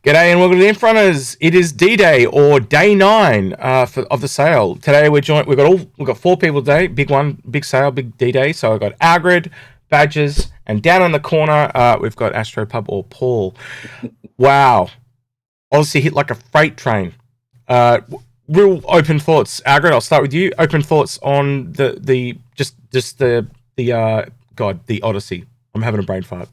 G'day and welcome to the Inforunners. It is D-Day or Day 9 of the sale. Today we've got 4 people today. Big sale, big D-Day. So I've got Algared, Badges, and down in the corner we've got Astropub or Paul. Wow, Odyssey hit like a freight train. Real open thoughts, Algared. I'll start with you. Open thoughts on the Odyssey. I'm having a brain fart.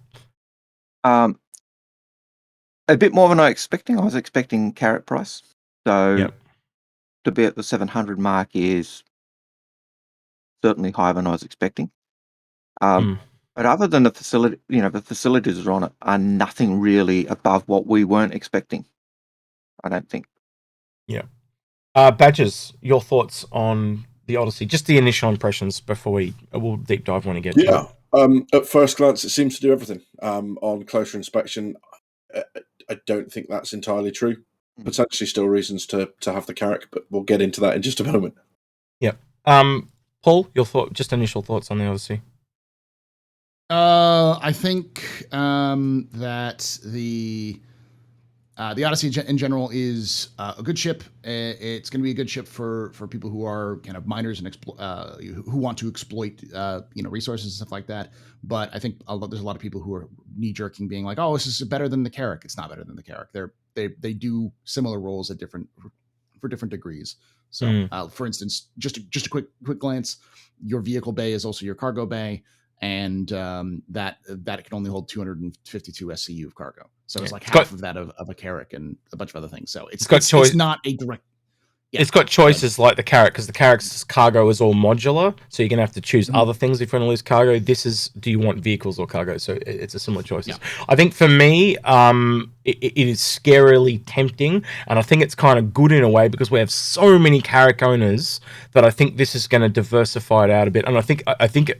A bit more than I was expecting. I was expecting carrot price. So to be at the 700 mark is certainly higher than I was expecting. But other than the facility, the facilities on it are nothing really above what we weren't expecting, I don't think. Yeah. Badges, your thoughts on the Odyssey? Just the initial impressions before we'll deep dive when we get to it. At first glance, it seems to do everything. On closer inspection, I don't think that's entirely true. Potentially still reasons to have the carrot, but we'll get into that in just a moment. Yep. Paul, your initial thoughts on the Odyssey? I think that the Odyssey in general is a good ship. It's going to be a good ship for people who are kind of miners and who want to exploit resources and stuff like that. But I think there's a lot of people who are knee jerking, being like, "Oh, this is better than the Carrack." It's not better than the Carrack. They do similar roles for different degrees. So, for instance, just a quick glance, your vehicle bay is also your cargo bay. And that can only hold 252 SCU of cargo, so it's like half of that of a Carrack and a bunch of other things. So it's not a direct. Yeah, it's got choices like the Carrack, because the Carrack's cargo is all modular, so you're gonna have to choose other things if you want to lose cargo. This is, do you want vehicles or cargo? So it's a similar choice. Yeah. I think for me, it is scarily tempting, and I think it's kind of good in a way because we have so many Carrack owners that I think this is going to diversify it out a bit. And I think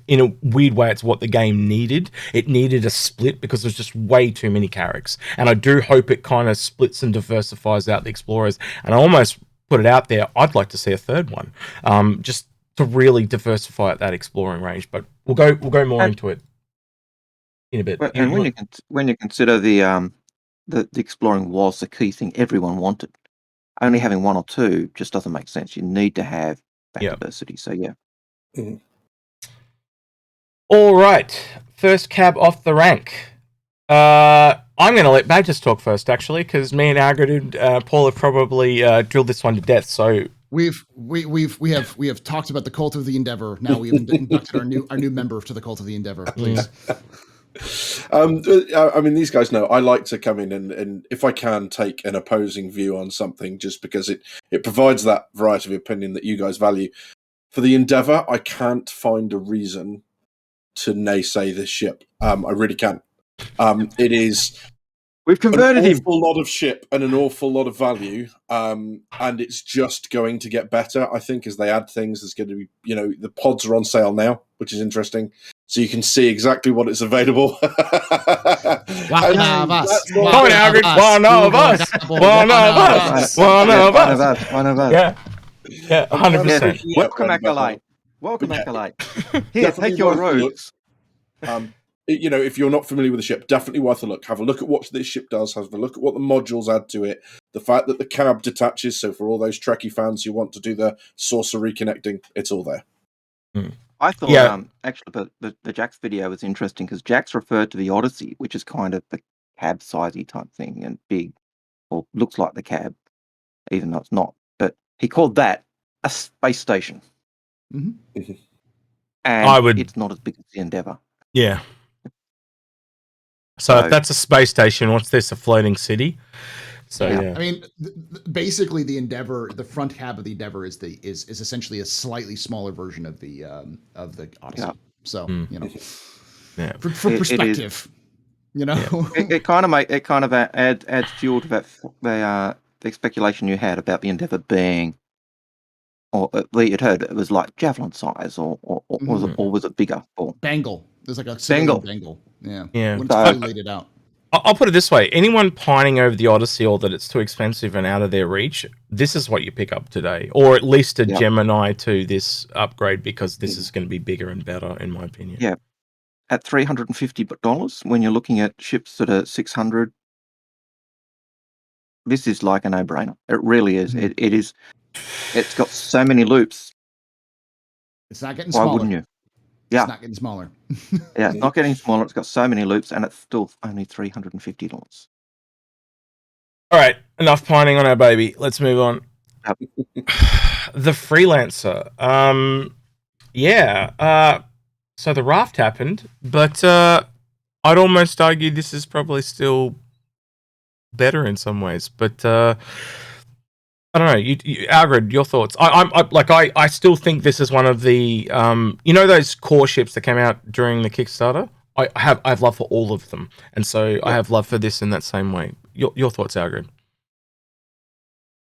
in a weird way, it's what the game needed. It needed a split because there's just way too many Carracks, and I do hope it kind of splits and diversifies out the explorers. And I almost put it out there, I'd like to see a third one, just to really diversify at that exploring range. But we'll go more into it in a bit. And when you consider the exploring was the key thing everyone wanted, only having one or two just doesn't make sense. You need to have that diversity. So All right, first cab off the rank. I'm going to let Badges talk first, actually, because me and Algared and Paul have probably drilled this one to death. So we have talked about the Cult of the Endeavor. Now we've inducted our new member to the Cult of the Endeavor. Please. I mean, these guys know I like to come in and if I can take an opposing view on something, just because it provides that variety of opinion that you guys value. For the Endeavor, I can't find a reason to naysay this ship. I really can't. It is. We've converted an awful lot of ship and an awful lot of value, and it's just going to get better. I think as they add things, there's going to be, the pods are on sale now, which is interesting, so you can see exactly what is avaveau. One of us. Yeah, 100%. Welcome, Acolyte. Here, take your robes. If you're not familiar with the ship, definitely worth a look. Have a look at what this ship does. Have a look at what the modules add to it. The fact that the cab detaches, so for all those Trekkie fans who want to do the saucer reconnecting, it's all there. I thought, actually, the Jack's video was interesting because Jack's referred to the Odyssey, which is kind of the cab-sizey type thing and big, or looks like the cab, even though it's not. But he called that a space station. Mm-hmm. And it's not as big as the Endeavour. Yeah. So if that's a space station, what's this, a floating city? So yeah. I mean, basically the Endeavor, the front cab of the Endeavor is essentially a slightly smaller version of the Odyssey. Yeah. So for perspective, it kind of adds fuel to that the speculation you had about the Endeavor being, or you'd heard it was like javelin size, or was it bigger? Or Bangle. There's like a Bangle. Yeah. When it's fully laid it out. I'll put it this way: anyone pining over the Odyssey or that it's too expensive and out of their reach, this is what you pick up today, or at least a Gemini to this upgrade, because this is going to be bigger and better, in my opinion. Yeah, at $350, when you're looking at ships that are 600, this is like a no-brainer. It really is. Mhm. It is. It's got so many loops. It's not getting Why smaller. wouldn't you? It's Yeah. not getting smaller. Yeah, it's not getting smaller. It's got so many loops, and it's still only $350. All right, enough pining on our baby. Let's move on. Yep. The Freelancer. Yeah. So the raft happened, but I'd almost argue this is probably still better in some ways. But I don't know. Algared, your thoughts? I still think this is one of the those core ships that came out during the Kickstarter. I have love for all of them, and so I have love for this in that same way. Your thoughts, Algared?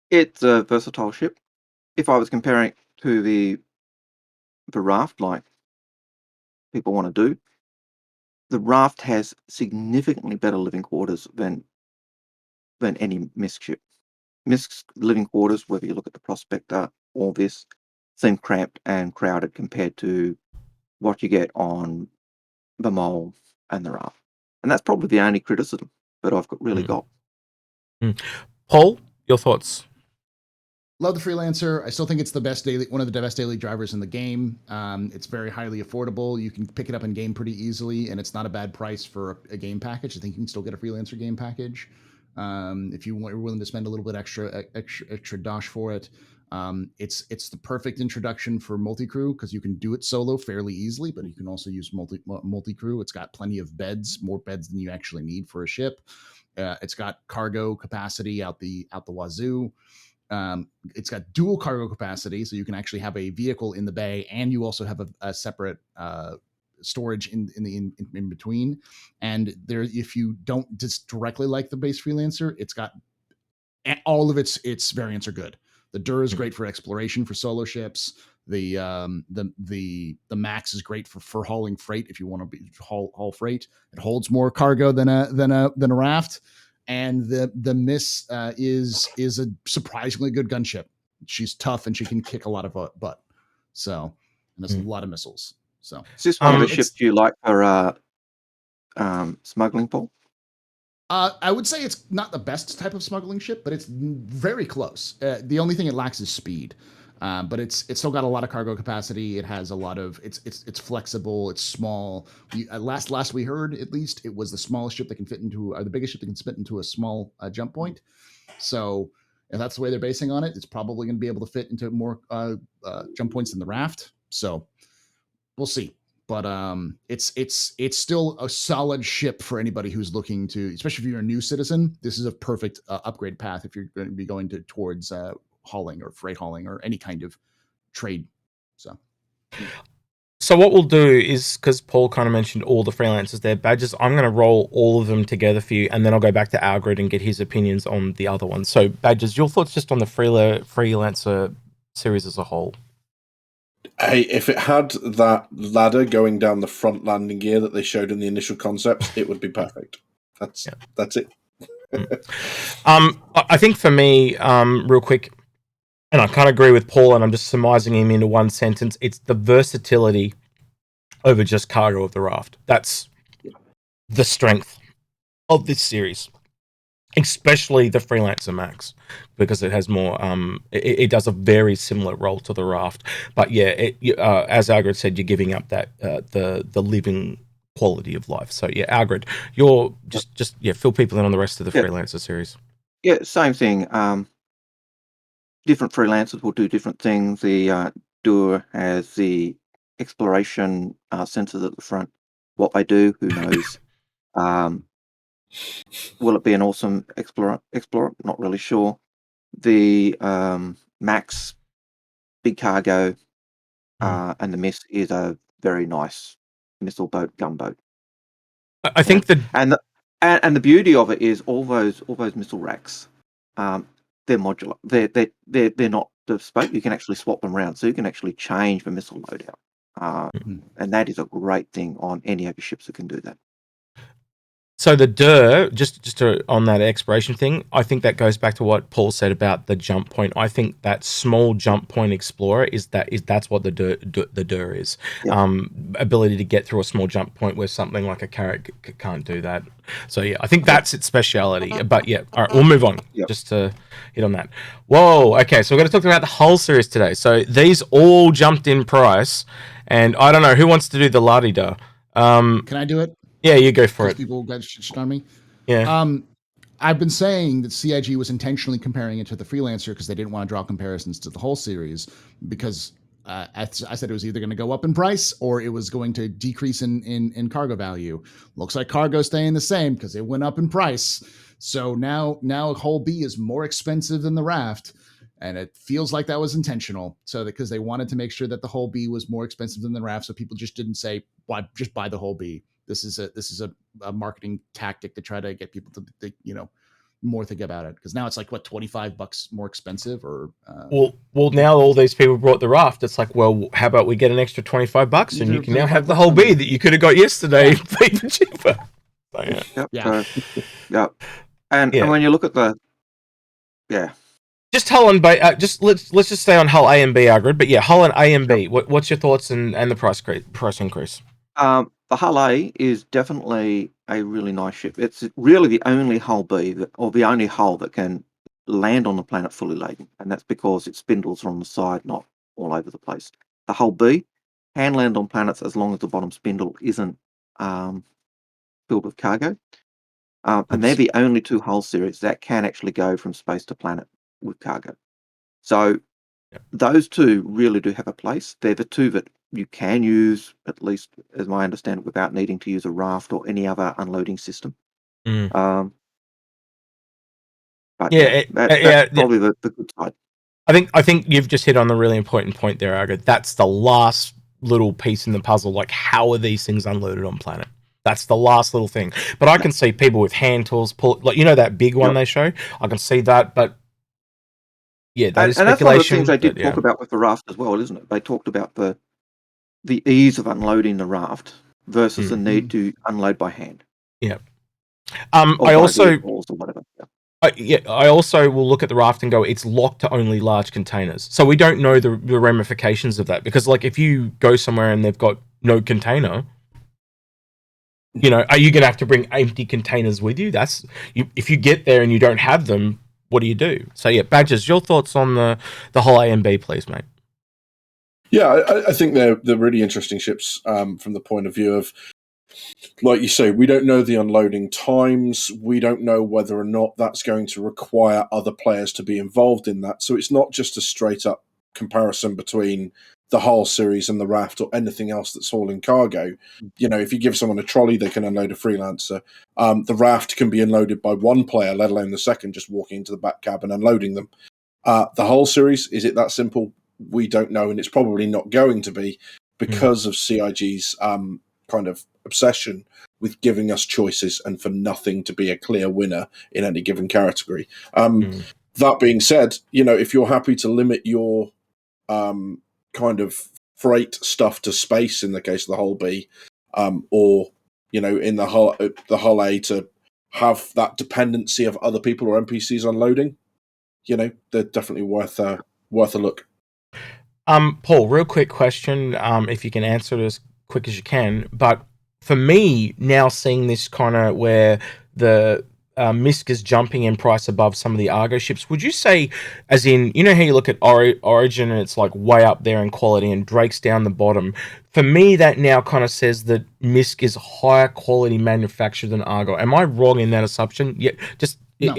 It's a versatile ship. If I was comparing it to the raft, like people want to do, the raft has significantly better living quarters than any MISC ship. MISC's living quarters, whether you look at the Prospector or this, seem cramped and crowded compared to what you get on the Mole and the raft. And that's probably the only criticism that I've really got. Paul, your thoughts? Love the Freelancer. I still think it's one of the best daily drivers in the game. It's very highly affordable. You can pick it up in game pretty easily, and it's not a bad price for a game package. I think you can still get a Freelancer game package if you're willing to spend a little bit extra dosh for it. It's the perfect introduction for multi-crew because you can do it solo fairly easily, but you can also use multi-crew. It's got plenty of beds, more beds than you actually need for a ship. It's got cargo capacity out the wazoo. It's got dual cargo capacity, so you can actually have a vehicle in the bay, and you also have a separate storage in between. And there, if you don't just directly like the base Freelancer, it's got all of its variants are good. The Dur is great for exploration for solo ships. The Max is great for hauling freight if you want to haul freight. It holds more cargo than a raft. And the MISC is a surprisingly good gunship. She's tough and she can kick a lot of butt. So, and there's a lot of missiles. So, is this one of the ships you like for smuggling, Paul? I would say it's not the best type of smuggling ship, but it's very close. The only thing it lacks is speed. But it's still got a lot of cargo capacity. It has a lot of it's flexible. It's small. Last we heard, at least, it was the smallest ship that can fit into, or the biggest ship that can fit into a small jump point. So if that's the way they're basing on it, it's probably going to be able to fit into more jump points than the raft. So we'll see. But it's still a solid ship for anybody who's looking to, especially if you're a new citizen. This is a perfect upgrade path if you're going to be going towards hauling or freight hauling or any kind of trade. So what we'll do is, because Paul kind of mentioned all the Freelancers there, badges, I'm going to roll all of them together for you, and then I'll go back to Algared and get his opinions on the other ones. So badges, your thoughts just on the Freelancer series as a whole? Hey, if it had that ladder going down the front landing gear that they showed in the initial concept, it would be perfect. That's it. I think for me, real quick, and I can't agree with Paul, and I'm just surmising him into one sentence. It's the versatility over just cargo of the raft. That's the strength of this series, especially the Freelancer Max, because it has more. It does a very similar role to the raft, but yeah, as Algared said, you're giving up that the living quality of life. So yeah, Algared, you're just fill people in on the rest of the Freelancer series. Yeah, same thing. Different Freelancers will do different things. The Dur has the exploration sensors at the front. What they do, who knows? Will it be an awesome explorer? Not really sure. The Max, big cargo, and the MISC is a very nice missile boat, gunboat. I think and the beauty of it is all those missile racks. They're modular. They're not bespoke. You can actually swap them around, so you can actually change the missile loadout. And that is a great thing on any of your ships that can do that. So on that exploration thing, I think that goes back to what Paul said about the jump point. I think that small jump point explorer that's what the DER is. Yeah. Ability to get through a small jump point where something like a carrot can't do that. So yeah, I think that's its speciality. But yeah, all right, we'll move on. Yep. Just to hit on that. Whoa, okay, so we're going to talk about the whole series today. So these all jumped in price, and I don't know who wants to do the la-di-da. Can I do it? Yeah, you go for Because it. people got shit on me. Yeah. I've been saying that CIG was intentionally comparing it to the Freelancer because they didn't want to draw comparisons to the whole series because I said it was either going to go up in price or it was going to decrease in cargo value. Looks like cargo staying the same because it went up in price. So now Hull B is more expensive than the Raft, and it feels like that was intentional. So because they wanted to make sure that the Hull B was more expensive than the Raft, so people just didn't say, "Why just buy the Hull B." This is a marketing tactic to try to get people to think, more think about it, because now it's like what, $25 more expensive or well now all these people brought the Raft. It's like, well, how about we get an extra $25 and you can now have the Hull B that you could have got yesterday for even cheaper. So, yeah. Yep. Yeah. Yep. And when you look at just Hull and B, let's just stay on Hull A and B, Algared. But yeah, Hull and A and B. What's your thoughts and the price increase? The Hull A is definitely a really nice ship. It's really the only Hull B or the only hull that can land on the planet fully laden, and that's because its spindles are on the side, not all over the place. The Hull B can land on planets as long as the bottom spindle isn't filled with cargo. And they're the only two hull series that can actually go from space to planet with cargo. So those two really do have a place. They're the two that you can use, at least as I understand it, without needing to use a raft or any other unloading system. But that's probably the good side. I think you've just hit on a really important point there, Algared. That's the last little piece in the puzzle. Like, how are these things unloaded on planet? That's the last little thing. But I can see people with hand tools pull, like, that big one they show. I can see that, but yeah, that is speculation. And that's one of the things they did talk about with the raft as well, isn't it? They talked about the ease of unloading the raft versus the need to unload by hand. Yeah. I also I also will look at the raft and go, it's locked to only large containers. So we don't know the ramifications of that, because like if you go somewhere and they've got no container, are you going to have to bring empty containers with you? If you get there and you don't have them, what do you do? So yeah, Badgers, your thoughts on the whole A and B, please, mate. Yeah, I think they're really interesting ships from the point of view of, like you say, we don't know the unloading times. We don't know whether or not that's going to require other players to be involved in that. So it's not just a straight up comparison between the Hull series and the Raft or anything else that's hauling cargo. If you give someone a trolley, they can unload a Freelancer. The Raft can be unloaded by one player, let alone the second, just walking into the back cab and unloading them. The Hull series, is it that simple? We don't know, and it's probably not going to be because of CIG's kind of obsession with giving us choices and for nothing to be a clear winner in any given category. That being said, if you're happy to limit your kind of freight stuff to space in the case of the Hull B, or in the Hull A to have that dependency of other people or NPCs unloading, they're definitely worth a look. Paul, real quick question, if you can answer it as quick as you can, but for me, now seeing this kind of where the MISC is jumping in price above some of the Argo ships, would you say, as in, how you look at Origin and it's like way up there in quality and Drake's down the bottom? For me, that now kind of says that MISC is higher quality manufactured than Argo. Am I wrong in that assumption? Yeah, just no.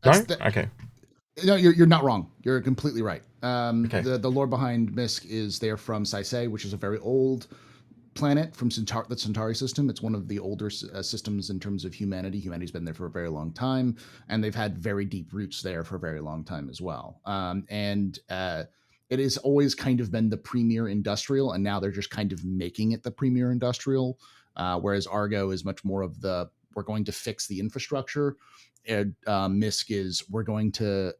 Okay. No, you're not wrong. You're completely right. Okay. The lore behind MISC is they're from Saisei, which is a very old planet from the Centauri system. It's one of the older systems in terms of humanity. Humanity's been there for a very long time, and they've had very deep roots there for a very long time as well. And it has always kind of been the premier industrial, and now they're just kind of making it the premier industrial, whereas Argo is much more of we're going to fix the infrastructure. MISC is we're going to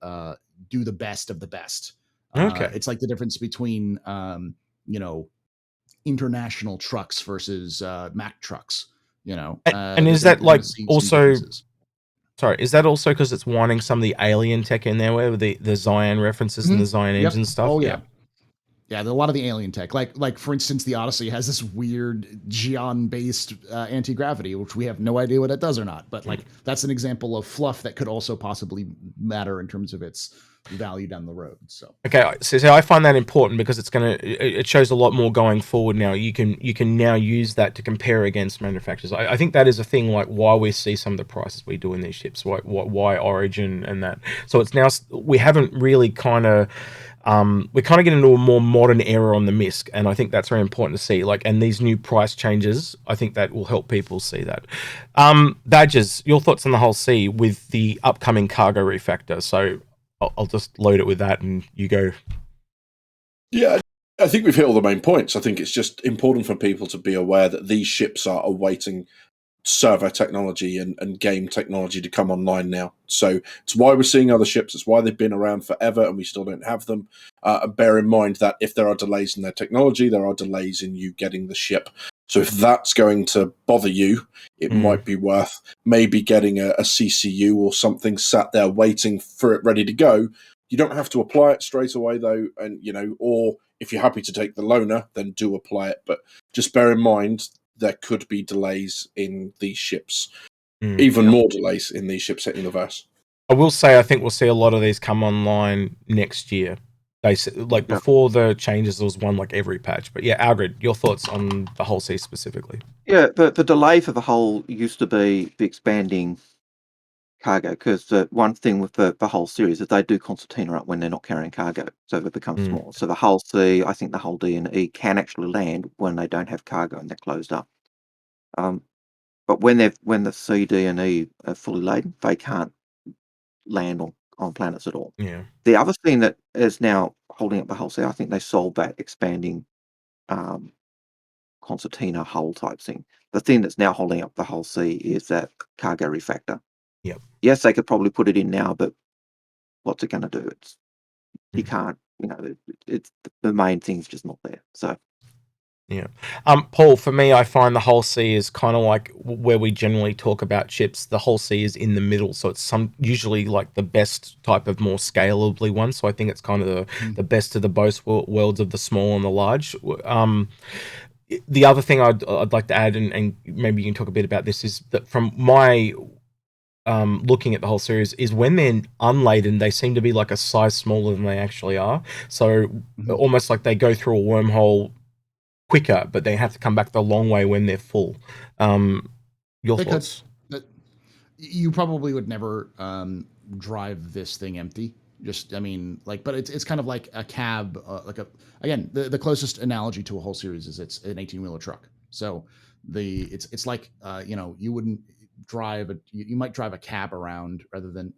do the best of the best. Okay. It's like the difference between international trucks versus Mack trucks. And is they're that gonna like see some also? differences. Sorry, is that also because it's winding some of the alien tech in there, where the Zion references and the Zion Yep. engine stuff? Oh yeah. Yeah, a lot of the alien tech, like for instance, the Odyssey has this weird Geon-based anti-gravity, which we have no idea what it does or not. But like that's an example of fluff that could also possibly matter in terms of its value down the road. So okay, so I find that important because it shows a lot more going forward now. You can now use that to compare against manufacturers. I think that is a thing, like why we see some of the prices we do in these ships, why Origin and that. So it's now we haven't really we're kind of getting into a more modern era on the MISC, and I think that's very important to see. Like, and these new price changes, I think that will help people see that. Badgers, your thoughts on the whole C with the upcoming cargo refactor? So I'll just load it with that, and you go. Yeah, I think we've hit all the main points. I think it's just important for people to be aware that these ships are awaiting server technology and game technology to come online now. So it's why we're seeing other ships. It's why they've been around forever and we still don't have them. And bear in mind that if there are delays in their technology, there are delays in you getting the ship. So if that's going to bother you, it might be worth maybe getting a CCU or something sat there waiting for it ready to go. You don't have to apply it straight away though, and or if you're happy to take the loaner, then do apply it. But just bear in mind there could be delays in these ships, even more delays in these ships hitting the verse. I will say I think we'll see a lot of these come online next year. Before the changes, there was one like every patch. But yeah, Algared, your thoughts on the whole C specifically? Yeah, the delay for the whole used to be the expanding cargo, because the one thing with the whole series is they do concertina up when they're not carrying cargo, so they become small. So the whole C, I think the whole D and E can actually land when they don't have cargo and they're closed up. But when the C, D, and E are fully laden, they can't land on planets at all. Yeah. The other thing that is now holding up the whole C, I think they solved that expanding concertina hull type thing. The thing that's now holding up the whole C is that cargo refactor. Yep. Yes, they could probably put it in now, but what's it going to do? You can't. It's the main thing's just not there. So. Yeah. Paul, for me, I find the whole C is kind of like where we generally talk about ships. The whole C is in the middle. So it's usually like the best type of more scalably one. So I think it's kind of the best of the both worlds of the small and the large. The other thing I'd like to add, and maybe you can talk a bit about this, is that from my looking at the whole series, is when they're unladen, they seem to be like a size smaller than they actually are. So almost like they go through a wormhole quicker, but they have to come back the long way when they're full. Your thoughts? You probably would never drive this thing empty. But it's kind of like a cab, again, the closest analogy to a whole series is it's an 18-wheeler truck. So it's like you wouldn't drive you might drive a cab around rather than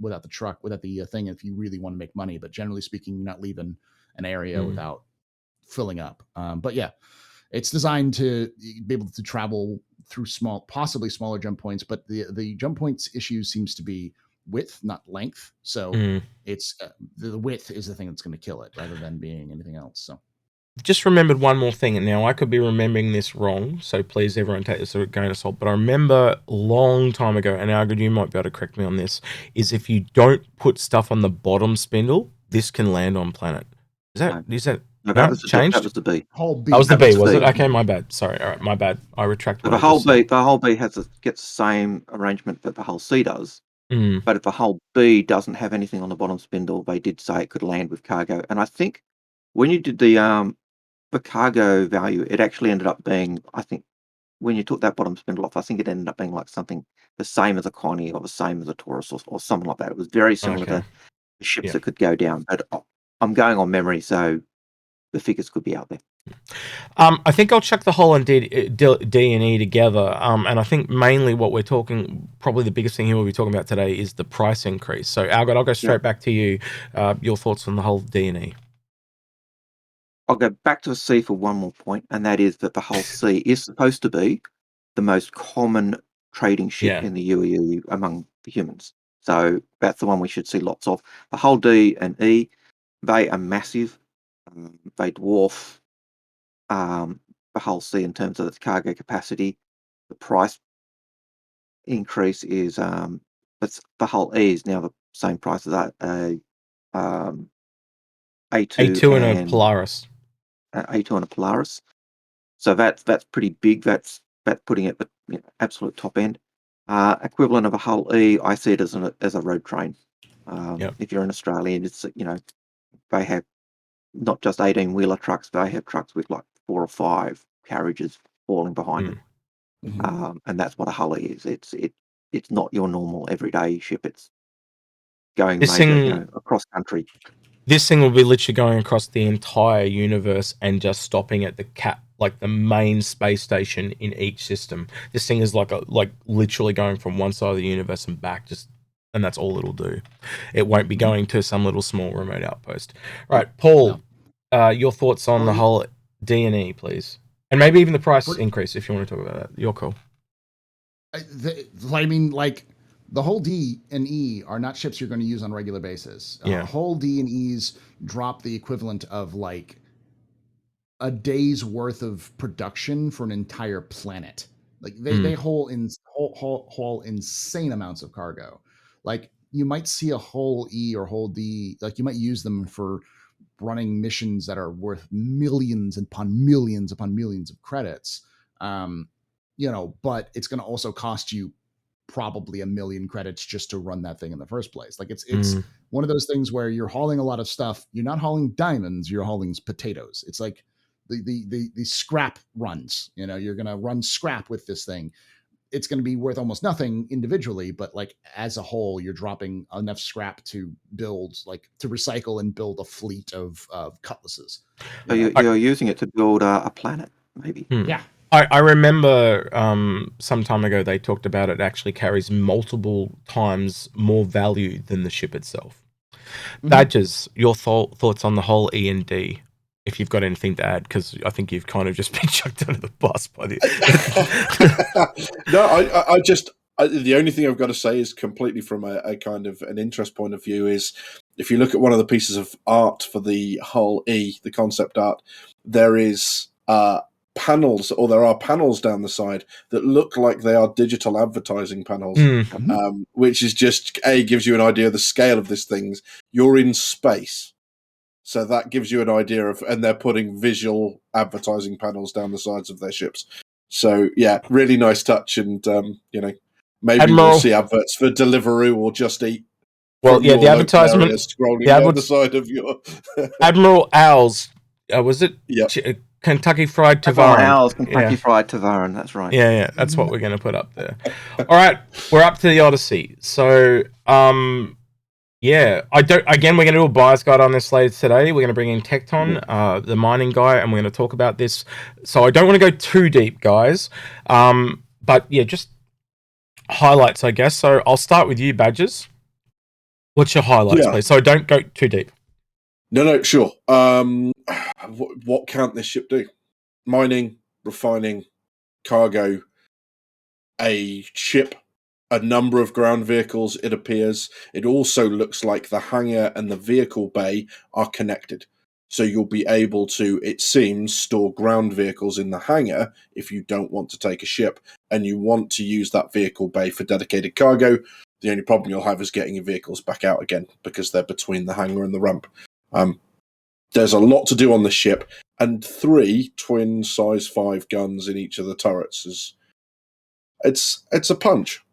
without the truck, without the thing, if you really want to make money. But generally speaking, you're not leaving an area without filling up. But yeah, it's designed to be able to travel through possibly smaller jump points, but the jump points issue seems to be width, not length. So it's the width is the thing that's going to kill it rather than being anything else. So just remembered one more thing, and now I could be remembering this wrong, so please everyone take this with a grain of salt, but I remember a long time ago, and Algared, you might be able to correct me on this, is if you don't put stuff on the bottom spindle, this can land on planet. Is that No, that was changed? That was the B. Whole B. That was the B, was it? Okay, my bad. Sorry. All right, my bad. I retract. So the whole B gets the same arrangement that the whole C does. But if the whole B doesn't have anything on the bottom spindle, they did say it could land with cargo. And I think when you did the cargo value, it actually ended up being, I think, when you took that bottom spindle off, I think it ended up being like something the same as a Connie or the same as a Taurus or something like that. It was very similar to the ships that could go down. But I'm going on memory, so the figures could be out there. I think I'll chuck the whole and D and E together. And I think mainly what we're talking, probably the biggest thing here we'll be talking about today is the price increase. So Algared, I'll go straight back to you. Your thoughts on the whole D and E. I'll go back to the C for one more point, and that is that the whole C is supposed to be the most common trading ship in the UEE among the humans. So that's the one we should see lots of. The whole D and E, they are massive. They dwarf the whole C in terms of its cargo capacity. the price increase is but the whole E is now the same price as a A2 A2 and a and Polaris. A2 and a Polaris. So that's pretty big. That's putting it at the absolute top end. Equivalent of a Hull E, I see it as a road train. If you're an Australian, it's they have not just 18-wheeler trucks. They have trucks with like 4 or 5 carriages falling behind it. Mhm. And that's what a Hull E is. It's not your normal everyday ship. It's going This major, thing, across country. this thing will be literally going across the entire universe and just stopping at the main space station in each system. This thing is like literally going from one side of the universe and back, and that's all it'll do. It won't be going to some little small remote outpost. Right, Paul, your thoughts on the whole D&E, please, and maybe even the price increase if you want to talk about that. You're cool. I mean, like, the whole D and E are not ships you're going to use on a regular basis. Whole D and E's drop the equivalent of like a day's worth of production for an entire planet. Like they haul insane amounts of cargo. Like you might see a whole E or whole D, like you might use them for running missions that are worth millions upon millions of credits. But it's going to also cost you probably 1 million credits just to run that thing in the first place. Like it's one of those things where you're hauling a lot of stuff. You're not hauling diamonds, you're hauling potatoes. It's like the scrap runs. You're going to run scrap with this thing. It's going to be worth almost nothing individually, but like as a whole, you're dropping enough scrap to build, like to recycle and build a fleet of cutlasses. So you're using it to build a planet, maybe. Yeah. I remember some time ago they talked about it actually carries multiple times more value than the ship itself. Badges, your thoughts on the whole E and D, if you've got anything to add, because I think you've kind of just been chucked under the bus by the... No, the only thing I've got to say is completely from a kind of an interest point of view is if you look at one of the pieces of art for the whole E, the concept art, there is... panels, or there are panels down the side that look like they are digital advertising panels, which is just gives you an idea of the scale of this thing. You're in space, so that gives you an idea of, and they're putting visual advertising panels down the sides of their ships. So yeah, really nice touch, and maybe we'll see adverts for Deliveroo or Just Eat. Well, yeah, the advertisement scrolling down the side of your Admiral Owls. Was it? Yep. Kentucky Fried Tavaran. Owls, Kentucky Fried Tavaran. That's right. Yeah, that's what we're going to put up there. All right, we're up to the Odyssey. So, yeah, we're going to do a buyer's guide on this later today. We're going to bring in Tecton, the mining guy, and we're going to talk about this. So I don't want to go too deep, guys. But yeah, just highlights, I guess. So I'll start with you, Badges. What's your highlights, please? So don't go too deep. No, sure. What can't this ship do? Mining, refining, cargo, a ship, a number of ground vehicles, it appears. It also looks like the hangar and the vehicle bay are connected. So you'll be able to, it seems, store ground vehicles in the hangar if you don't want to take a ship and you want to use that vehicle bay for dedicated cargo. The only problem you'll have is getting your vehicles back out again because they're between the hangar and the ramp. There's a lot to do on the ship, and 3 twin size 5 guns in each of the turrets it's a punch.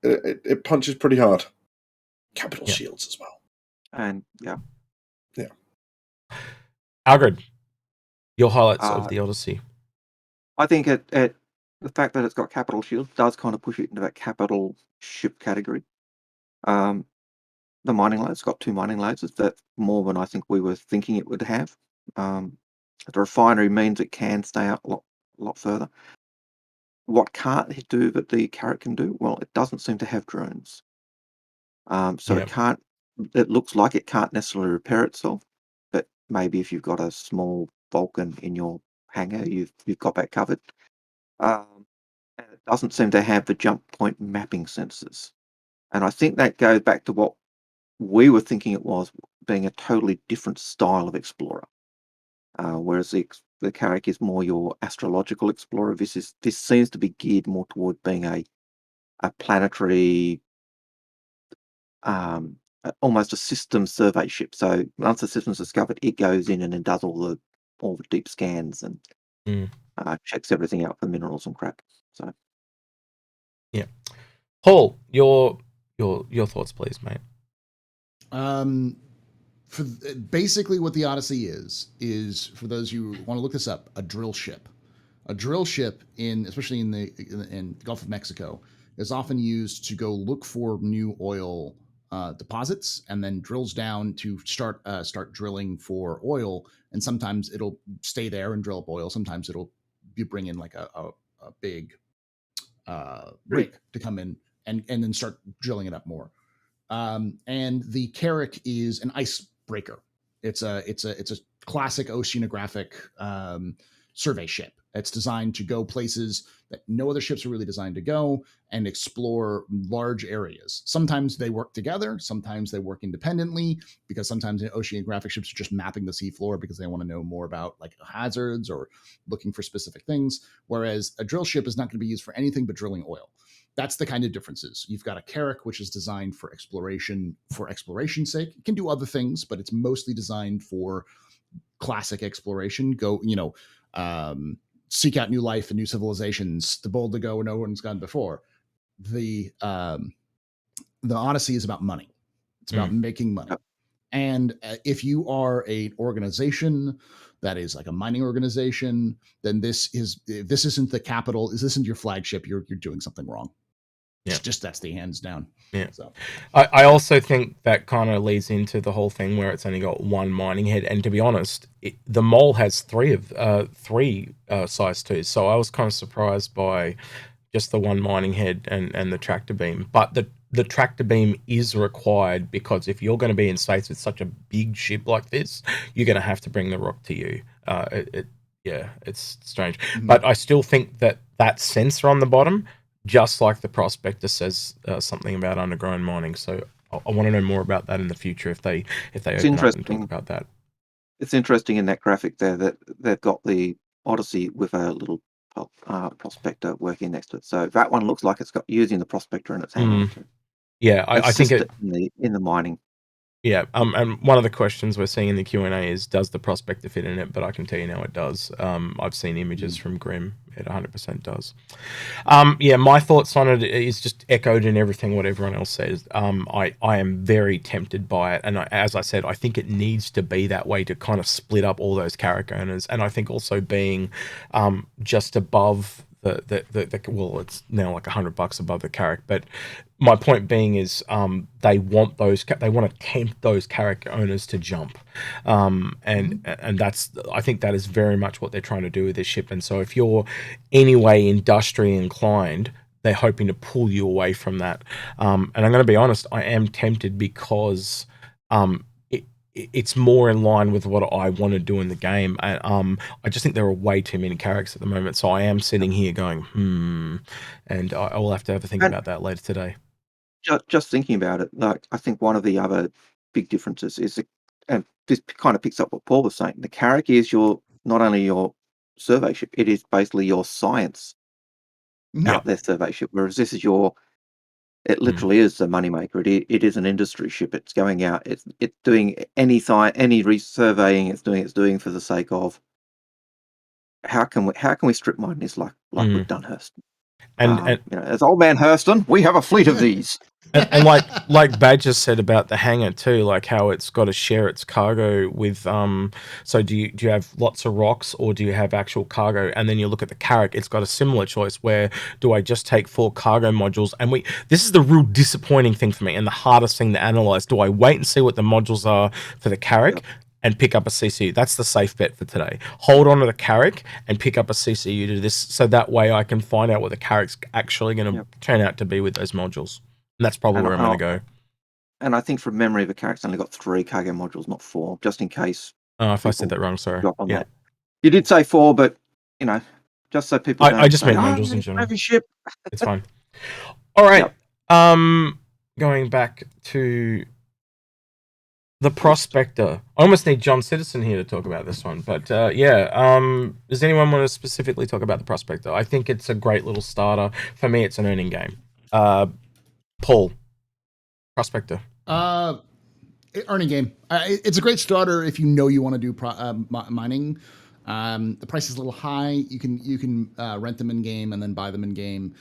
It punches pretty hard. Capital shields as well. And yeah. Algared, your highlights of the Odyssey. I think the fact that it's got capital shields does kind of push it into that capital ship category. The mining loads got 2 mining loads. That's more than I think we were thinking it would have. The refinery means it can stay out a lot further. What can't it do that the Carrot can do? Well, it doesn't seem to have drones. So it can't. It looks like it can't necessarily repair itself. But maybe if you've got a small Vulcan in your hangar, you've got that covered. And it doesn't seem to have the jump point mapping sensors. And I think that goes back to what we were thinking it was, being a totally different style of explorer. Whereas the the Carrack is more your astrological explorer. This seems to be geared more toward being a planetary, almost a system survey ship. So once the system's discovered, it goes in and then does all the deep scans and checks everything out for minerals and crap. So yeah, Paul, your thoughts, please, mate. Basically what the Odyssey is for those who want to look this up, a drill ship. A drill ship, especially in the Gulf of Mexico, is often used to go look for new oil deposits, and then drills down to start drilling for oil. And sometimes it'll stay there and drill up oil. Sometimes you bring in like a big rig to come in and then start drilling it up more. And the Carrack is an icebreaker. It's a classic oceanographic survey ship. It's designed to go places that no other ships are really designed to go and explore large areas. Sometimes they work together. Sometimes they work independently, because sometimes oceanographic ships are just mapping the seafloor because they want to know more about like hazards or looking for specific things. Whereas a drill ship is not going to be used for anything but drilling oil. That's the kind of differences. You've got a Carrack, which is designed for exploration's sake. It can do other things, but it's mostly designed for classic exploration. Go, seek out new life and new civilizations, the bold to go where no one's gone before. The Odyssey is about money. It's about making money. And if you are an organization that is like a mining organization, then if this isn't the capital, this isn't your flagship, you're doing something wrong. Yeah. Just that's the hands down. Yeah. So I also think that kind of leads into the whole thing where it's only got one mining head, and to be honest, the mole has three size 2s. So I was kind of surprised by just the one mining head and the tractor beam. But the tractor beam is required, because if you're going to be in space with such a big ship like this, you're going to have to bring the rock to you. It's strange. Mm-hmm. But I still think that sensor on the bottom, just like the prospectus, says something about underground mining. So I want to know more about that in the future if they open up and talk about that. It's interesting in that graphic there that they've got the Odyssey with a little prospector working next to it. So that one looks like it's got using the prospector in its hand. Yeah, I think it in the mining. Yeah, and one of the questions we're seeing in the Q&A is, does the prospector fit in it? But I can tell you now it does. I've seen images from Grim. It 100% does. My thoughts on it is just echoed in everything what everyone else says. I am very tempted by it. And as I said, I think it needs to be that way to kind of split up all those Carrack owners. And I think also being just above well, it's now like $100 above the Carrack, but my point being is they want to tempt those Carrack owners to jump, and that's, I think that is very much what they're trying to do with this ship. And so if you're anyway industrially inclined, they're hoping to pull you away from that. And I'm going to be honest, I am tempted, because it's more in line with what I want to do in the game. I just think there are way too many Carracks at the moment. So I am sitting here going, and I will have to think about that later today. Just thinking about it, like, I think one of the other big differences is, and this kind of picks up what Paul was saying, the Carrack is not only your survey ship, it is basically your science out there survey ship, whereas this is it literally is a moneymaker. It is an industry ship. It's going out. It's doing any surveying. It's doing for the sake of how can we strip mine this like we've done Hurston. And as old man Hurston, we have a fleet of these. and like Badger said about the hangar too, like how it's got to share its cargo with. So do you have lots of rocks, or do you have actual cargo? And then you look at the Carrack, it's got a similar choice. Where do I just take 4 cargo modules? And this is the real disappointing thing for me, and the hardest thing to analyze. Do I wait and see what the modules are for the Carrack? Yep. And pick up a CCU. That's the safe bet for today. Hold on to the Carrack and pick up a CCU to this, so that way I can find out what the Carrack's actually going to turn out to be with those modules. And that's probably where I'm going to go. And I think from memory, the Carrack's only got 3 cargo modules, not 4, just in case. Oh, if I said that wrong, sorry. Yeah. That. You did say 4, but, just so people I just meant modules in general. Heavy ship. It's fine. All right. Yep. Going back to The Prospector. I almost need John Citizen here to talk about this one, but does anyone want to specifically talk about the Prospector? I think it's a great little starter. For me, it's an earning game. Paul, Prospector. Earning game. It's a great starter if you know you want to do mining. The price is a little high. You can rent them in game and then buy them in game.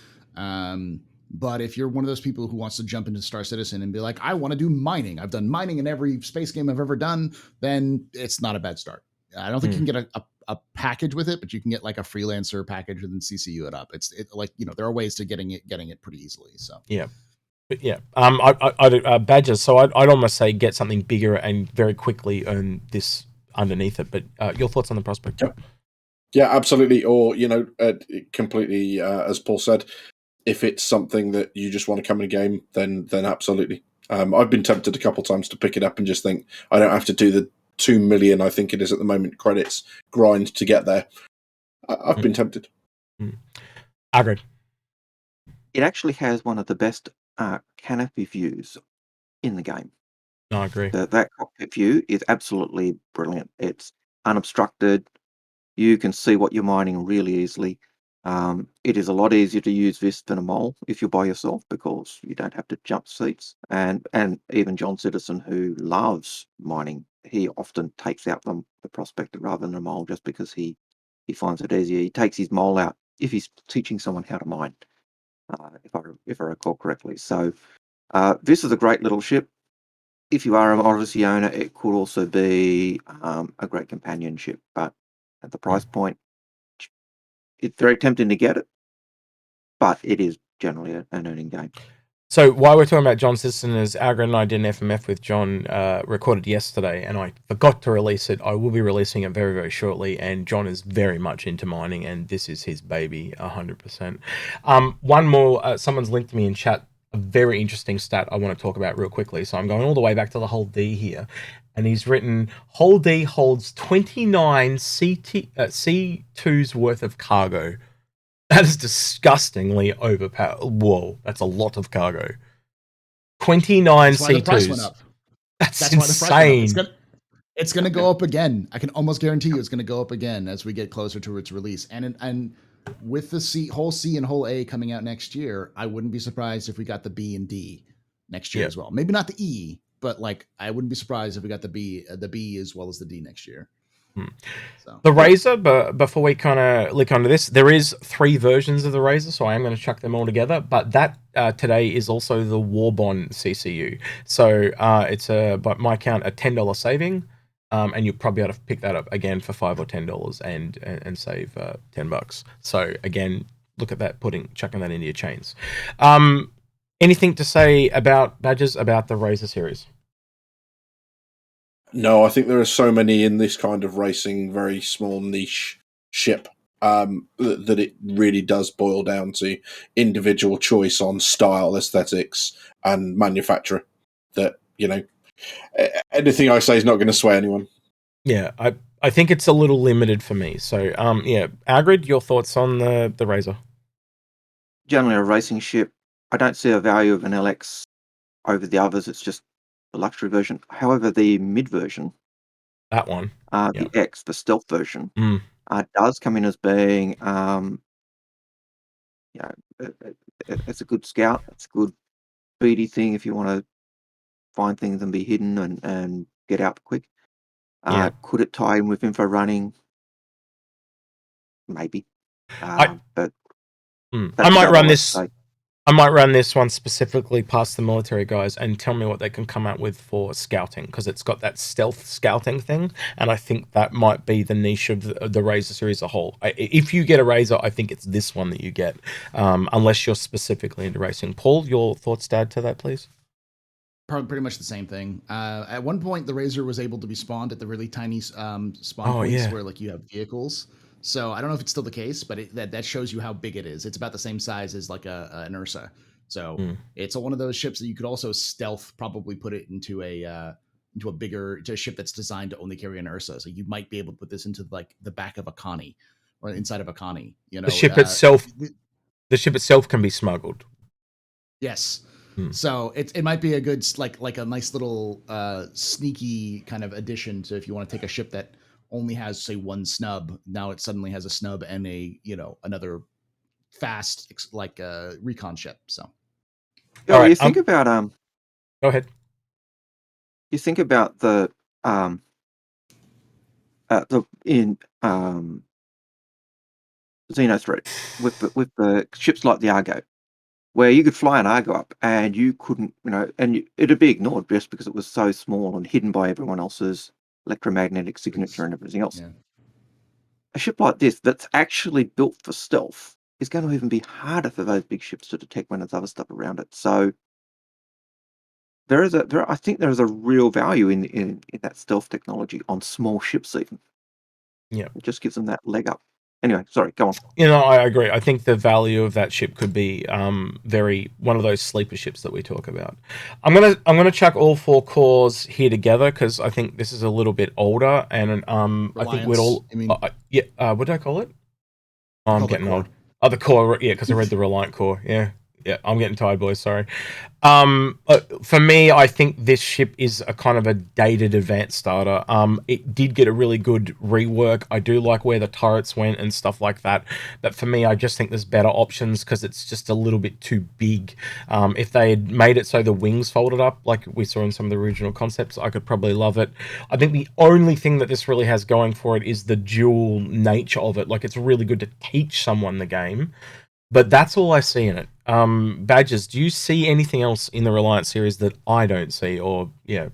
But if you're one of those people who wants to jump into Star Citizen and be like, I want to do mining, I've done mining in every space game I've ever done, then it's not a bad start. I don't think you can get a package with it, but you can get like a freelancer package and then CCU it up. It's like, there are ways to getting it pretty easily. So yeah. But yeah, badges. So I'd almost say get something bigger and very quickly earn this underneath it. But your thoughts on the Prospector? Yeah, absolutely. Or completely, as Paul said, if it's something that you just want to come in a game, then absolutely. I've been tempted a couple times to pick it up and just think I don't have to do the 2 million, I think it is at the moment, credits grind to get there. I've been tempted. Algared. It actually has one of the best canopy views in the game. No, I agree. That cockpit view is absolutely brilliant. It's unobstructed. You can see what you're mining really easily. It is a lot easier to use this than a mole if you're by yourself because you don't have to jump seats. And even John Citizen, who loves mining, he often takes out the Prospector rather than a mole just because he finds it easier. He takes his mole out if he's teaching someone how to mine, if I recall correctly. So this is a great little ship. If you are an Odyssey owner, it could also be a great companionship, but at the price point, it's very tempting to get it, but it is generally an earning game. So while we're talking about John Citizen, as Algared and I did an FMF with John, recorded yesterday, and I forgot to release it. I will be releasing it very, very shortly, and John is very much into mining, and this is his baby, 100%. One more, someone's linked to me in chat, a very interesting stat I want to talk about real quickly. So I'm going all the way back to the whole D here, and he's written, Whole D holds 29 C2's worth of cargo. That is disgustingly overpowered. Whoa, that's a lot lot of cargo. 29 That's why C2s. the price went up. That's That's why the price insane. went up. It's going to go up again. I can almost guarantee you it's going to go up again as we get closer to its release. And with the whole C and whole A coming out next year, I wouldn't be surprised if we got the B and D next year as well. Maybe not the E, but like I wouldn't be surprised if we got the B as well as the D next year. So. The Razor, but before we kind of lick onto this, there is 3 versions of the Razor, so I am going to chuck them all together. But that today is also the Warbond CCU. So it's by my count, a $10 saving, and you'll probably be able to pick that up again for $5 or $10 and save $10. So again, look at that, chucking that into your chains. Anything to say about badges about the Razor series? No, I think there are so many in this kind of racing, very small niche ship that it really does boil down to individual choice on style, aesthetics, and manufacturer. That, anything I say is not going to sway anyone. Yeah, I think it's a little limited for me. So, Algared, your thoughts on the Razor? Generally, a racing ship. I don't see a value of an LX over the others. It's just the luxury version. However, the mid version, that one, the X, the stealth version, does come in as being, it's a good scout. It's a good speedy thing if you want to find things and be hidden and get out quick. Could it tie in with info running? Maybe. But I might run this. I might run this one specifically past the military guys and tell me what they can come out with for scouting, because it's got that stealth scouting thing, and I think that might be the niche of the Razor series as a whole. If you get a Razor, I think it's this one that you get, unless you're specifically into racing. Paul, your thoughts to add to that, please? Probably pretty much the same thing. At one point, the Razor was able to be spawned at the really tiny spawn points where like you have vehicles. So I don't know if it's still the case, but that shows you how big it is. It's about the same size as like an Ursa. So it's one of those ships that you could also stealth, probably put it into a ship that's designed to only carry an Ursa. So you might be able to put this into like the back of a Connie or inside of a Connie. The ship itself can be smuggled. Yes. So it might be a good like a nice little sneaky kind of addition to if you want to take a ship that only has say one snub. Now it suddenly has a snub and a another fast recon ship. So Yeah, All right, you think about go ahead. you think about the in Xenothreat with the ships like the Argo, where you could fly an Argo up and you couldn't, it'd be ignored just because it was so small and hidden by everyone else's electromagnetic signature and everything else. yeah. A ship like this that's actually built for stealth is going to even be harder for those big ships to detect when there's other stuff around it. So I think there is a real value in that stealth technology on small ships even. Yeah. It just gives them that leg up. Anyway, sorry, go on. I agree. I think the value of that ship could be very one of those sleeper ships that we talk about. I'm gonna chuck all 4 cores here together because I think this is a little bit older, and I think we'd all. What did I call it? Oh, I'm getting old. Oh, the core. Yeah, because I read the Reliant core. Yeah, I'm getting tired, boys. Sorry. For me, I think this ship is a kind of a dated advanced starter. It did get a really good rework. I do like where the turrets went and stuff like that. But for me, I just think there's better options because it's just a little bit too big. If they had made it so the wings folded up, like we saw in some of the original concepts, I could probably love it. I think the only thing that this really has going for it is the dual nature of it. Like, it's really good to teach someone the game. But that's all I see in it. Badges, do you see anything else in the Reliant series that I don't see? Or, yeah.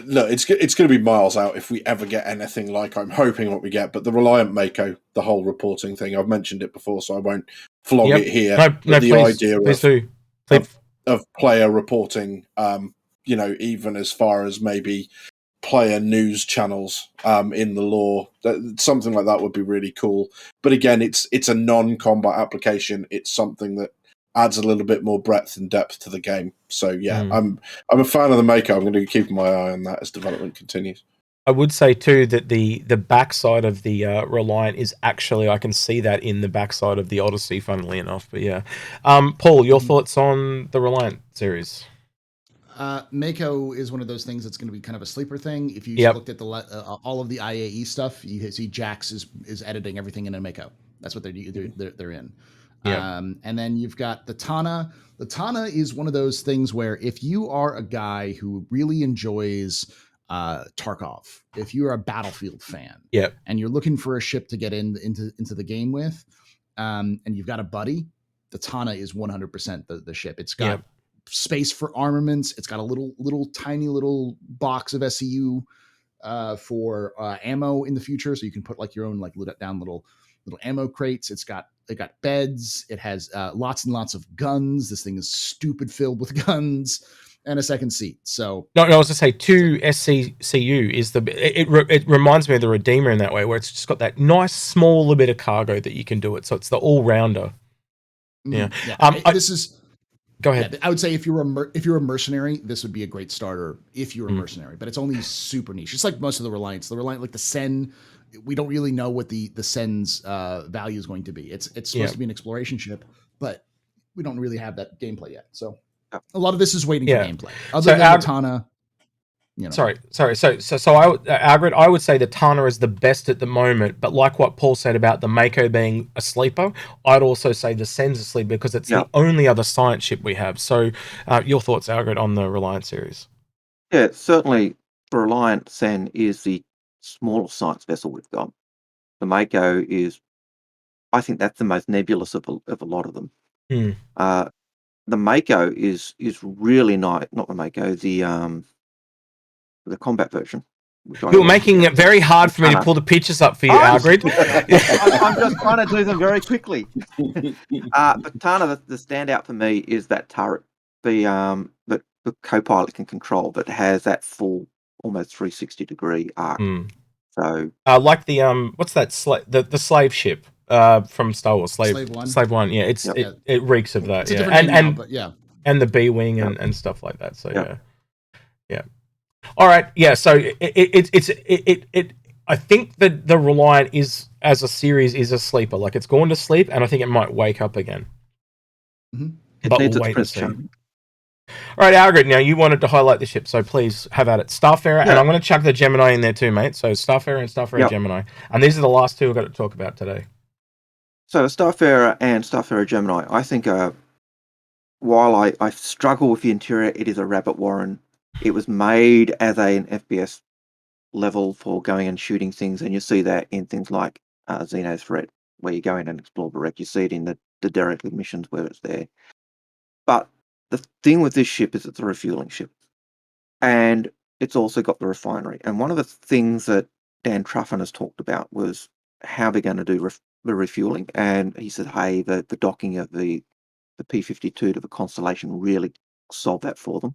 No, it's going to be miles out if we ever get anything like I'm hoping what we get. But the Reliant Mako, the whole reporting thing, I've mentioned it before, so I won't flog it here. No, the please, idea of player reporting, even as far as maybe player news channels in the lore, something like that would be really cool. But again, it's a non-combat application. It's something that adds a little bit more breadth and depth to the game. So yeah, I'm a fan of the Mako. I'm going to be keeping my eye on that as development continues. I would say too that the backside of the Reliant is actually, I can see that in the backside of the Odyssey, funnily enough. But yeah, Paul, your thoughts on the Reliant series? Mako is one of those things that's going to be kind of a sleeper thing. If you looked at the all of the IAE stuff, you see Jax is editing everything in a Mako. That's what they're in. And then you've got the Tana. The Tana is one of those things where if you are a guy who really enjoys Tarkov, if you're a Battlefield fan, and you're looking for a ship to get into the game with, and you've got a buddy, the Tana is 100% the ship. It's got space for armaments. It's got a little tiny little box of SCU for ammo in the future, so you can put like your own like down little ammo crates. It got beds. It has lots and lots of guns. This thing is stupid filled with guns, and a second seat. So no, I was to say 2 SCCU is it reminds me of the Redeemer in that way, where it's just got that nice small little bit of cargo that you can do it. So it's the all rounder. Yeah. This is. Go ahead. Yeah, I would say if you're a mercenary, this would be a great starter if you're a mercenary, but it's only super niche. It's like most of the Reliants. The Reliant, like the Sen, we don't really know what the Sen's value is going to be. It's supposed to be an exploration ship, but we don't really have that gameplay yet. So a lot of this is waiting for gameplay. Other than the Tana. Sorry. So Algared, I would say the Tana is the best at the moment, but like what Paul said about the Mako being a sleeper, I'd also say the Sen's a sleeper because it's the only other science ship we have. So your thoughts, Algared, on the Reliant series? Yeah, certainly the Reliant Sen is the smallest science vessel we've got. The Mako is, I think that's the most nebulous of a lot of them. The Mako is really nice, not the Mako, the combat version. You're making it very hard for me to pull the pictures up for you, Algared. I'm just trying to do them very quickly. But Tana, the standout for me is that turret, that the co-pilot can control, that has that full, almost 360-degree arc. So, like the what's that? The slave ship from Star Wars, Slave One. Yeah, it reeks of that. And the B-wing and stuff like that. So yeah. All right, yeah. So it I think that the Reliant is, as a series, is a sleeper. Like, it's gone to sleep, and I think it might wake up again. It but needs we'll its wait and Prince see. Charming. All right, Algared, now you wanted to highlight the ship, so please have at it. Starfarer, and Yeah. I'm going to chuck the Gemini in there too, mate. So Starfarer and Starfarer Yep. Gemini. And these are the last two we've got to talk about today. So Starfarer and Starfarer Gemini, I think, while I struggle with the interior, it is a rabbit warren. It was made as an FPS level for going and shooting things, and you see that in things like Xeno Threat, where you go in and explore the wreck. You see it in the derelict missions where it's there. But the thing with this ship is it's a refueling ship, and it's also got the refinery. And one of the things that Dan Truffin has talked about was how they're going to do the refueling. And he said, hey, the docking of the P-52 to the Constellation really solved that for them.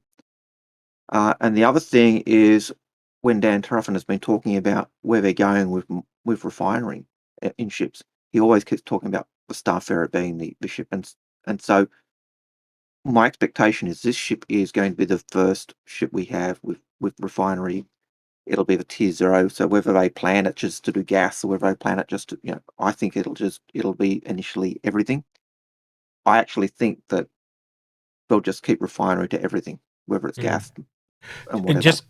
And the other thing is when Dan Truffin has been talking about where they're going with refinery in ships, he always keeps talking about the Starfarer being the ship. And so my expectation is this ship is going to be the first ship we have with refinery. It'll be the tier 0. So whether they plan it just to do gas or whether they plan it just to, I think it'll be initially everything. I actually think that they'll just keep refinery to everything, whether it's gas and whatever. Just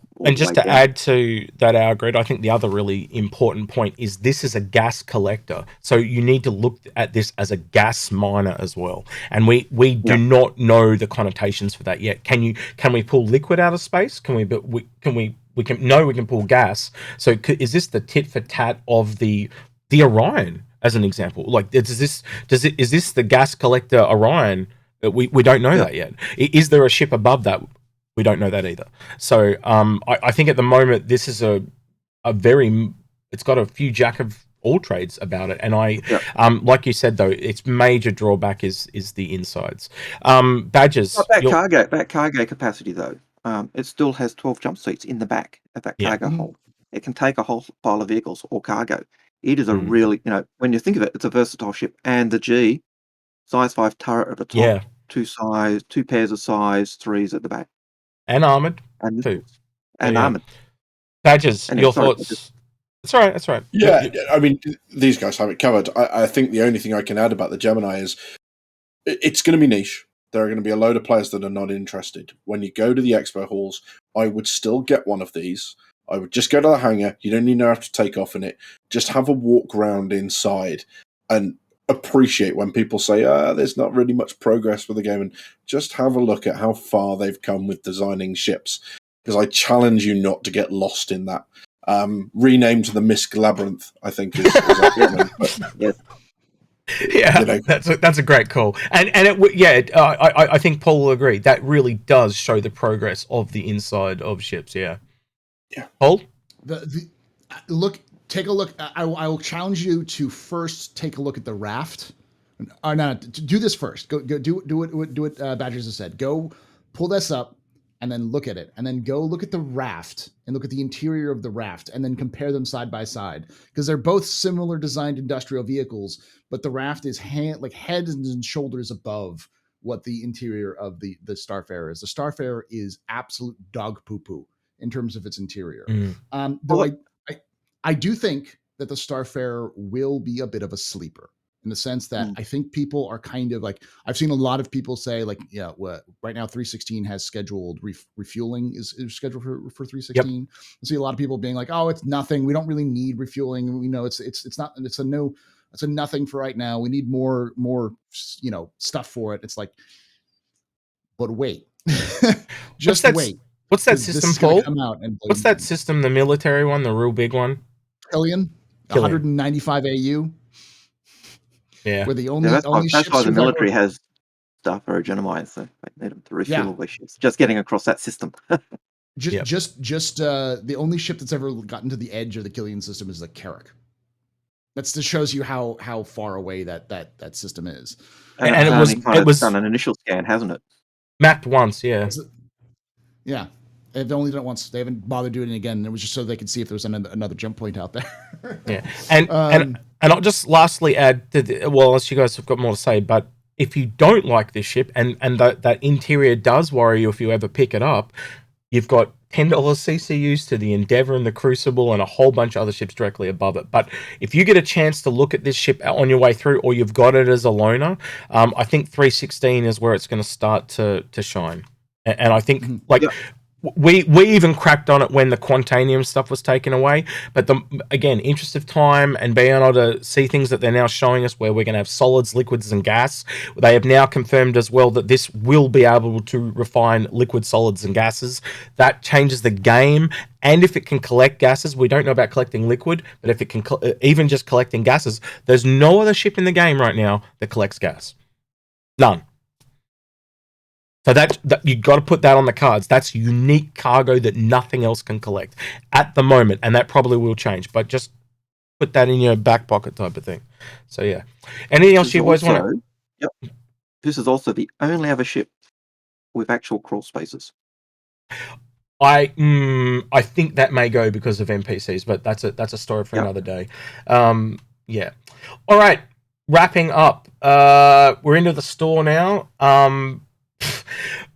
to add to that, Algared, I think the other really important point is this is a gas collector. So you need to look at this as a gas miner as well. And we do not know the connotations for that yet. Can we pull liquid out of space? We can pull gas. So is this the tit for tat of the Orion as an example? Like, is this the gas collector Orion? We don't know that yet. Is there a ship above that? We don't know that either. So I think at the moment this is a very, it's got a few jack of all trades about it. And like you said though, its major drawback is the insides. Badges. That cargo capacity though, it still has 12 jump seats in the back of that cargo hold. It can take a whole pile of vehicles or cargo. It is a really, when you think of it, it's a versatile ship. And the G, size 5 turret at the top, two pairs of size 3s at the back. And armored, too. And armored. Badges, your thoughts? That's right. Yeah, I mean, these guys have it covered. I think the only thing I can add about the Gemini is it's going to be niche. There are going to be a load of players that are not interested. When you go to the expo halls, I would still get one of these. I would just go to the hangar. You don't even have to take off in it. Just have a walk around inside and appreciate when people say, there's not really much progress with the game, and just have a look at how far they've come with designing ships, because I challenge you not to get lost in that. Renamed to the MISC Labyrinth, I think is that's a great call, and I think Paul will agree that really does show the progress of the inside of ships. Paul, take a look. I will challenge you to first take a look at the raft. Do this first. Go do what Badgers has said. Go pull this up and then look at it, and then go look at the raft and look at the interior of the raft, and then compare them side by side, because they're both similar designed industrial vehicles, but the raft is head and shoulders above what the interior of the Starfarer is. The Starfarer is absolute dog poo poo in terms of its interior. Though I do think that the Starfarer will be a bit of a sleeper, in the sense that I think people are kind of like, I've seen a lot of people say right now 316 has scheduled refueling is scheduled for 316. I see a lot of people being like, oh, it's nothing. We don't really need refueling. We know it's a nothing for right now. We need more stuff for it. It's like, but wait, just wait. What's that system, Paul? What's that system? The military one, the real big one? Killian. 195 AU. Yeah. We're the only that's why the military ever has Starfarer Gemini, so they need them to refuel their ships. Just getting across that system. Just the only ship that's ever gotten to the edge of the Killian system is the Carrack. That just shows you how far away that system is. And it was done an initial scan, hasn't it? Mapped once, yeah. Yeah. They've only done it once. They haven't bothered doing it again. It was just so they could see if there was another jump point out there. Yeah. And I'll just lastly add, unless you guys have got more to say, but if you don't like this ship and that interior does worry you if you ever pick it up, you've got $10 CCUs to the Endeavour and the Crucible and a whole bunch of other ships directly above it. But if you get a chance to look at this ship on your way through, or you've got it as a loaner, I think 316 is where it's going to start to shine. And I think we even cracked on it when the Quantanium stuff was taken away. But again, interest of time and being able to see things that they're now showing us, where we're going to have solids, liquids, and gas. They have now confirmed as well that this will be able to refine liquid, solids, and gases. That changes the game. And if it can collect gases, we don't know about collecting liquid, but if it can even just collecting gases, there's no other ship in the game right now that collects gas. None. So that you got to put that on the cards. That's unique cargo that nothing else can collect at the moment, and that probably will change. But just put that in your back pocket type of thing. So yeah. Anything else you boys want to? Yep. This is also the only other ship with actual crawl spaces. I think that may go because of NPCs, but that's a story for another day. Yeah. All right. Wrapping up. We're into the store now.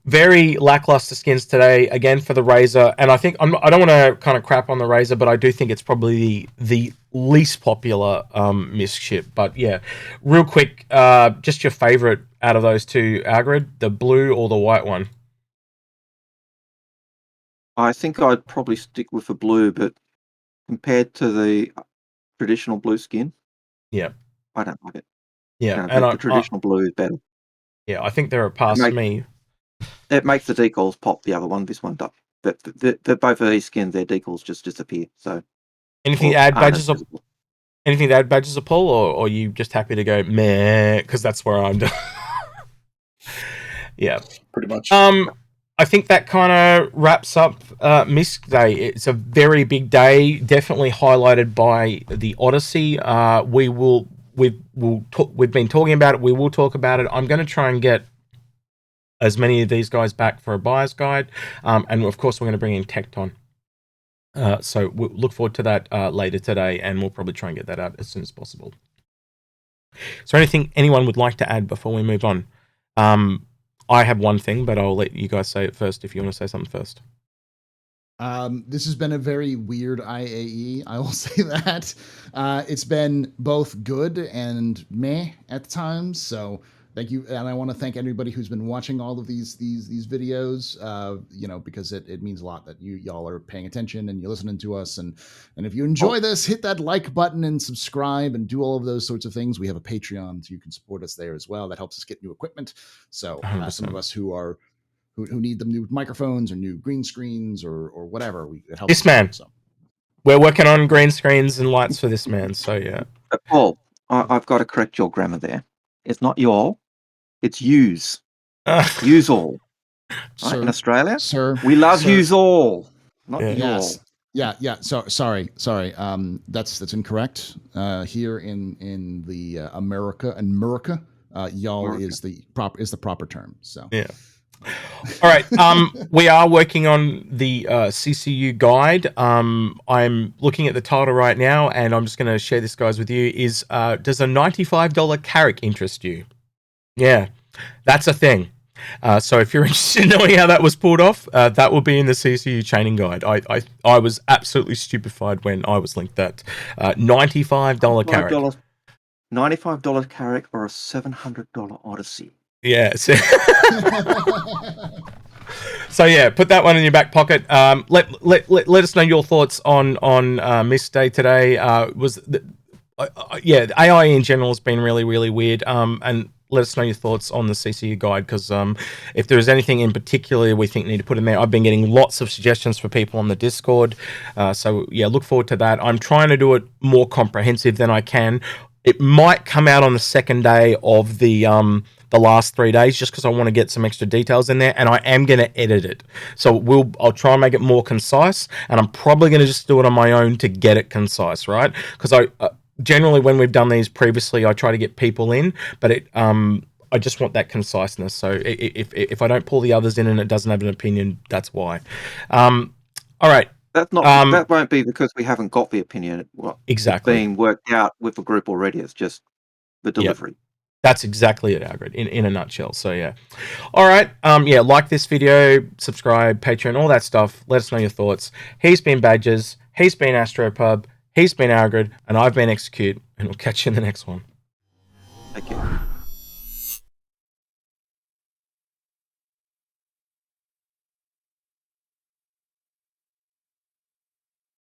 Very lackluster skins today again for the Razor, and I think I don't want to kind of crap on the Razor, but I do think it's probably the least popular MISC ship. But yeah, real quick, just your favorite out of those two, Algared, the blue or the white one? I think I'd probably stick with the blue, but compared to the traditional blue skin, yeah, I don't like it. Yeah, and the traditional blue is better. Yeah, I think they're past me. It makes the decals pop. The other one, this one does. The both of these skins, their decals just disappear. So anything to add badges of anything to add badges of Paul, or are you just happy to go meh? Because that's where I'm. Yeah, pretty much. I think that kind of wraps up MISC Day. It's a very big day, definitely highlighted by the Odyssey. We've been talking about it. We will talk about it. I'm going to try and get as many of these guys back for a buyer's guide, and of course we're going to bring in Tecton. So we'll look forward to that later today, and we'll probably try and get that out as soon as possible. Is there anything anyone would like to add before we move on? I have one thing, but I'll let you guys say it first if you want to say something first. This has been a very weird IAE, I will say that. It's been both good and meh at times, so thank you, and I want to thank everybody who's been watching all of these videos, because it means a lot that y'all are paying attention and you're listening to us, and if you enjoy this, hit that like button and subscribe and do all of those sorts of things. We have a Patreon, so you can support us there as well. That helps us get new equipment. So some of us who need them new microphones or new green screens or whatever, it helps. This man, so we're working on green screens and lights for this man. So yeah, Paul, I've got to correct your grammar there. It's not y'all. It's use. Use all. Right? In Australia, sir, we love use all, not y'all. Yeah. So sorry. That's incorrect. Here in the America, y'all is the proper term. So yeah. All right. We are working on the CCU guide. I'm looking at the title right now, and I'm just going to share this, guys, with you. Does a $95 carrack interest you? Yeah, that's a thing. So if you're interested in knowing how that was pulled off, that will be in the CCU chaining guide. I was absolutely stupefied when I was linked that $95 carrack. $95 carrack or a $700 Odyssey. Yeah. So yeah, put that one in your back pocket. Let us know your thoughts on MISC Day today. The AIE in general has been really, really weird. And let us know your thoughts on the CCU guide, because if there is anything in particular we think need to put in there, I've been getting lots of suggestions for people on the Discord. So yeah, look forward to that. I'm trying to do it more comprehensive than I can. It might come out on the second day of the last 3 days, just because I want to get some extra details in there, and I am going to edit it. So I'll try and make it more concise, and I'm probably going to just do it on my own to get it concise, right? Because generally when we've done these previously, I try to get people in, but I just want that conciseness. So if I don't pull the others in and it doesn't have an opinion, that's why. All right. That's not. That won't be because we haven't got the opinion. Exactly. It's being worked out with the group already. It's just the delivery. Yep. That's exactly it, Algared, in a nutshell. So yeah. All right. Yeah, like this video, subscribe, Patreon, all that stuff. Let us know your thoughts. He's been Badgers, he's been Astropub, he's been Algared, and I've been Execute, and we'll catch you in the next one. Take care.